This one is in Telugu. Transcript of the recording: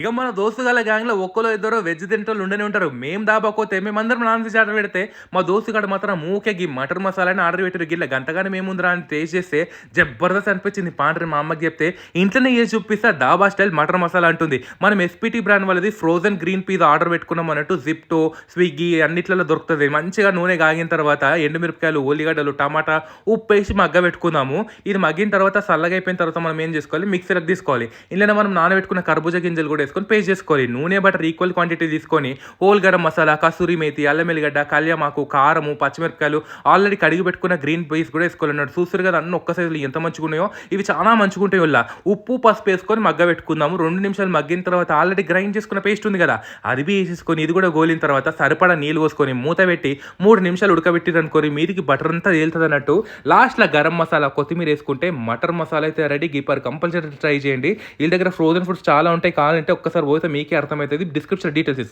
ఇక మన దోస్తుగాళ్ళ గ్యాంగ్‌లో ఒక్కలో ఇద్దరో వెజ్ తినేటోళ్ళు ఉండనే ఉంటారు. మేము దాబాకోతే మేమందరం నాన్ వెజ్ ఆర్డర్ పెడితే, మా దోస్తుగాడు మాత్రం ఊకే మటన్ మసాలాని ఆర్డర్ పెట్టిర్రు. గిట్ల గంతగానం ఏముందిరా అని టేస్ట్ చేస్తే జబర్దస్త్ అనిపించింది. పాండ్రి మా అమ్మకి చెప్తే, ఇంట్లోనే చేసి చూపిస్తా డాబా స్టైల్ మటన్ మసాలా అంటుంది. మనం ఎస్‌పీటీ బ్రాండ్ వాళ్ళది ఫ్రోజన్ గ్రీన్ పీస్ ఆర్డర్ పెట్టుకున్నాం అన్నట్టు జిప్టో, స్విగ్గీ అన్నిట్లలో దొరుకుతది. మంచిగా నూనె కాగిన తర్వాత ఎండుమిరపకాయలు, ఉల్లిగడ్డలు, టమాటా, ఉప్పేసి మగ్గబెట్టుకుందాము. ఇది మగ్గిన తర్వాత చల్లగా అయిపోయిన తర్వాత మనం ఏం చేసుకోవాలి, మిక్సీలోకి తీసుకోవాలి. ఇందులో మనం నానబెట్టుకున్న కర్బూజా గింజలు కూడా వేసుకొని పేస్ట్ చేసుకోవాలి. నూనె బటర్ ఈక్వల్ క్వాంటిటీ తీసుకొని హోల్ గరం మసాలా, కసూరి మేతి, అల్లం ఎల్లిగడ్డ, కళ్యామాకు, కారము, పచ్చిమిరపకాయలు, ఆల్రెడీ కడిగి పెట్టుకున్న గ్రీన్ పీస్ కూడా వేసుకోవాలన్నాడు. చూస్తారు కదా అన్ని ఒక్క సైజులు ఎంత మంచిగా ఉన్నాయో. ఇవి చాలా మంచిగా ఉంటాయి. వల్ల ఉప్పు పసుపు వేసుకొని మగ్గ పెట్టుకుందాము. 2 నిమిషాలు మగ్గిన తర్వాత ఆల్రెడీ గ్రైండ్ చేసుకున్న పేస్ట్ ఉంది కదా, అది వేసేసుకొని ఇది కూడా గోలిన తర్వాత సరిపడా నీళ్ళు పోసుకొని మూత పెట్టి 3 నిమిషాలు ఉడకబెట్టిరు అనుకోని మీదికి బటర్ అంతా తేలుతుంది అన్నట్టు. లాస్ట్లో గరం మసాలా, కొత్తిమీర వేసుకుంటే మటర్ మసాలా అయితే రెడీ. గీపర్ కంపల్సరీ ట్రై చేయండి. వీళ్ళ దగ్గర ఫ్రోజన్ ఫుడ్స్ చాలా ఉంటాయి. కావాలంటే ఒక్కసారి పోతే మీకే అర్థమవుతుంది. డిస్క్రిప్షన్ డీటెయిల్స్ ఇస్తాను.